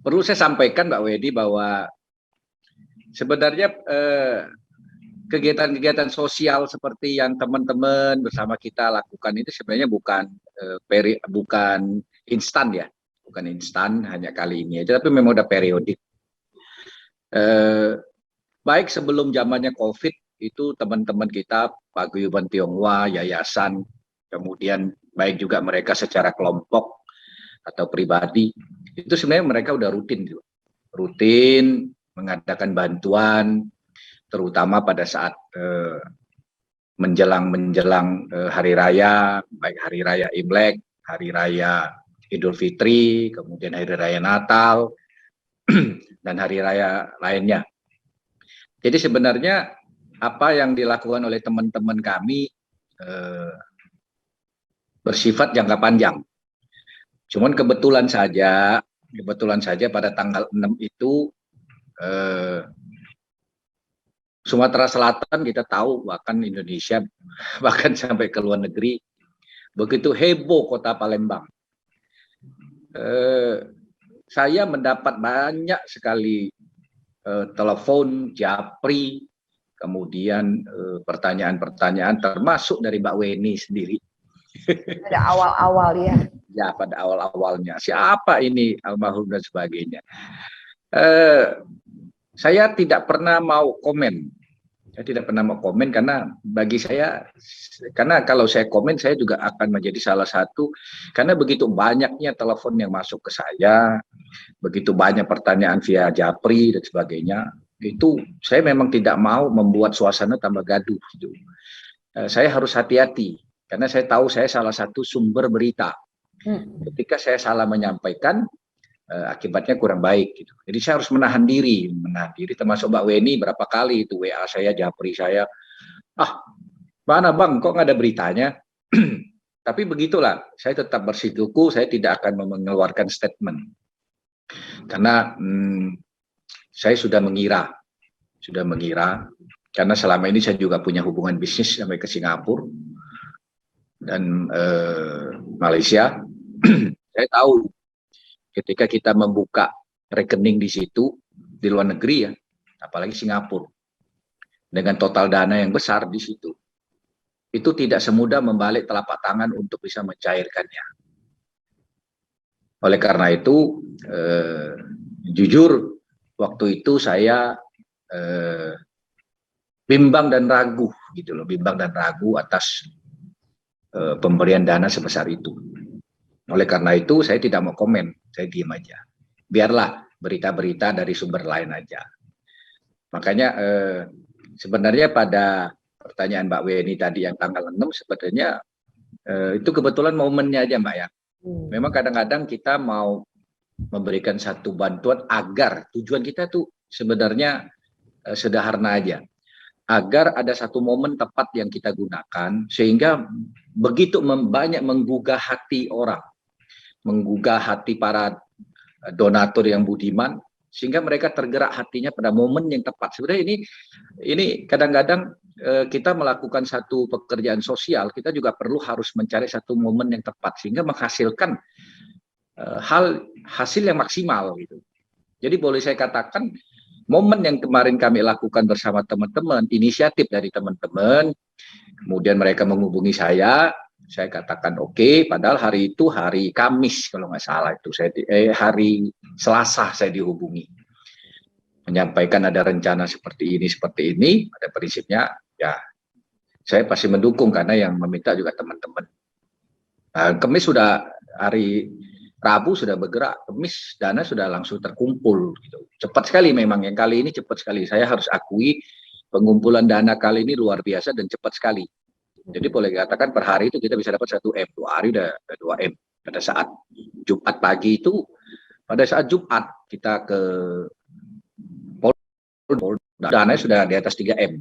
perlu saya sampaikan Mbak Wedi bahwa sebenarnya kegiatan-kegiatan sosial seperti yang teman-teman bersama kita lakukan ini sebenarnya bukan instan ya, bukan instan hanya kali ini aja, tapi memang udah periodik. Baik sebelum zamannya COVID itu teman-teman kita, Paguyuban Tionghoa, yayasan, kemudian baik juga mereka secara kelompok atau pribadi, itu sebenarnya mereka udah rutin mengadakan bantuan, terutama pada saat menjelang hari raya, baik hari raya Imlek, hari raya Idul Fitri, kemudian hari raya Natal, dan hari raya lainnya. Jadi sebenarnya apa yang dilakukan oleh teman-teman kami bersifat jangka panjang. Cuman kebetulan saja pada tanggal 6 itu Sumatera Selatan kita tahu, bahkan Indonesia, bahkan sampai ke luar negeri, begitu heboh kota Palembang. Saya mendapat banyak sekali telepon, japri, kemudian pertanyaan-pertanyaan, termasuk dari Mbak Weni sendiri. Pada awal-awal ya. Ya, pada awal-awalnya. Siapa ini almarhum dan sebagainya. Saya tidak pernah mau komen. Saya tidak pernah mau komen karena bagi saya, karena kalau saya komen saya juga akan menjadi salah satu, karena begitu banyaknya telepon yang masuk ke saya, begitu banyak pertanyaan via japri dan sebagainya, itu saya memang tidak mau membuat suasana tambah gaduh. Gitu. Saya harus hati-hati karena saya tahu saya salah satu sumber berita. Ketika saya salah menyampaikan, akibatnya kurang baik gitu. Jadi saya harus menahan diri, termasuk Mbak Weni berapa kali itu WA saya, japri saya, mana Bang, kok nggak ada beritanya? Tapi begitulah, saya tetap bersikuku, saya tidak akan mengeluarkan statement. Karena saya sudah mengira, karena selama ini saya juga punya hubungan bisnis sampai ke Singapura dan Malaysia. Saya tahu ketika kita membuka rekening di situ, di luar negeri ya, apalagi Singapura, dengan total dana yang besar di situ, itu tidak semudah membalik telapak tangan untuk bisa mencairkannya. Oleh karena itu, jujur, waktu itu saya bimbang dan ragu atas pemberian dana sebesar itu. Oleh karena itu saya tidak mau komen, saya diam aja. Biarlah berita-berita dari sumber lain aja. Makanya sebenarnya pada pertanyaan Mbak Weni tadi yang tanggal 6 sebenarnya itu kebetulan momennya aja Mbak ya. Memang kadang-kadang kita mau memberikan satu bantuan agar tujuan kita tuh sebenarnya sederhana aja. Agar ada satu momen tepat yang kita gunakan sehingga begitu banyak menggugah hati orang, menggugah hati para donatur yang budiman, sehingga mereka tergerak hatinya pada momen yang tepat. Sebenarnya ini kadang-kadang kita melakukan satu pekerjaan sosial, kita juga harus mencari satu momen yang tepat sehingga menghasilkan hasil yang maksimal gitu. Jadi boleh saya katakan momen yang kemarin kami lakukan bersama teman-teman, inisiatif dari teman-teman, kemudian mereka menghubungi saya katakan oke, padahal hari itu hari Kamis kalau nggak salah itu hari Selasa saya dihubungi, menyampaikan ada rencana seperti ini, pada prinsipnya ya saya pasti mendukung karena yang meminta juga teman-teman. Kamis sudah, hari Rabu sudah bergerak, Kamis dana sudah langsung terkumpul gitu. Cepat sekali memang, yang kali ini cepat sekali. Saya harus akui pengumpulan dana kali ini luar biasa dan cepat sekali. Jadi boleh dikatakan per hari itu kita bisa dapat 1 M, 2 hari udah 2 M. Pada saat Jumat pagi itu, pada saat Jumat kita ke Polda, dananya sudah di atas 3 M.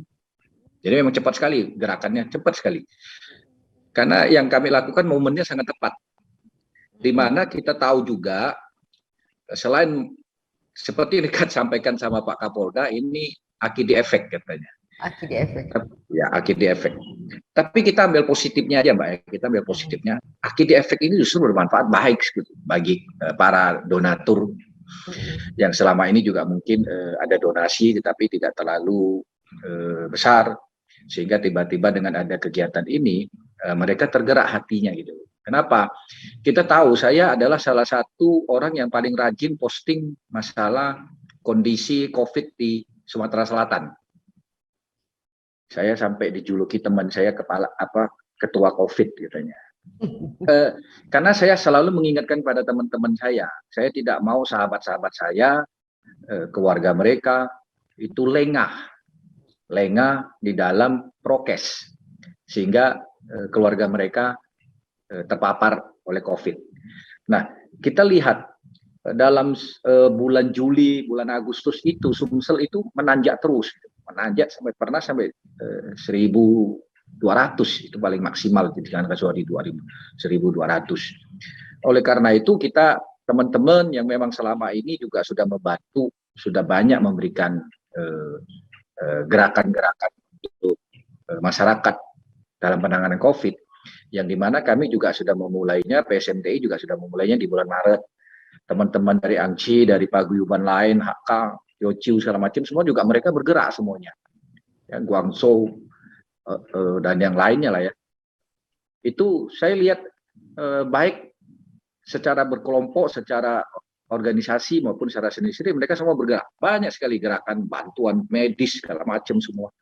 Jadi memang cepat sekali, gerakannya cepat sekali. Karena yang kami lakukan momennya sangat tepat. Di mana kita tahu juga, selain seperti yang sampaikan sama Pak Kapolda, ini akidi efek katanya. Akidi efek. Ya, akidi efek. Tapi kita ambil positifnya aja Mbak, kita ambil positifnya. Akidi efek ini justru bermanfaat baik bagi para donatur, yang selama ini juga mungkin ada donasi tetapi tidak terlalu besar, sehingga tiba-tiba dengan ada kegiatan ini mereka tergerak hatinya gitu. Kenapa? Kita tahu saya adalah salah satu orang yang paling rajin posting masalah kondisi COVID di Sumatera Selatan. Saya sampai dijuluki teman saya ketua COVID katanya. Karena saya selalu mengingatkan pada teman-teman saya tidak mau sahabat-sahabat saya, keluarga mereka itu lengah di dalam prokes, sehingga keluarga mereka terpapar oleh COVID. Nah, kita lihat dalam bulan Juli, bulan Agustus itu Sumsel itu menanjak terus, pernah sampai 1.200 itu paling maksimal dengan kasus di 1.200. Oleh karena itu kita teman-teman yang memang selama ini juga sudah membantu, sudah banyak memberikan gerakan-gerakan untuk masyarakat dalam penanganan COVID, yang dimana kami juga sudah memulainya, PSMTI juga sudah memulainya di bulan Maret. Teman-teman dari Angci, dari paguyuban lain, HK, Yociu segala macam, semua juga mereka bergerak semuanya. Ya, Guangzhou dan yang lainnya lah ya. Itu saya lihat baik secara berkelompok, secara organisasi maupun secara sendiri-sendiri mereka semua bergerak. Banyak sekali gerakan bantuan medis segala macam semua.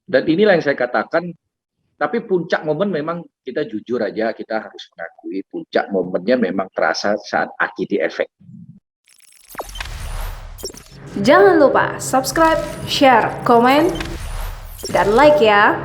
Dan inilah yang saya katakan, tapi puncak momen memang kita jujur aja, kita harus mengakui puncak momennya memang terasa saat AKT Effect. Jangan lupa subscribe, share, komen, dan like ya.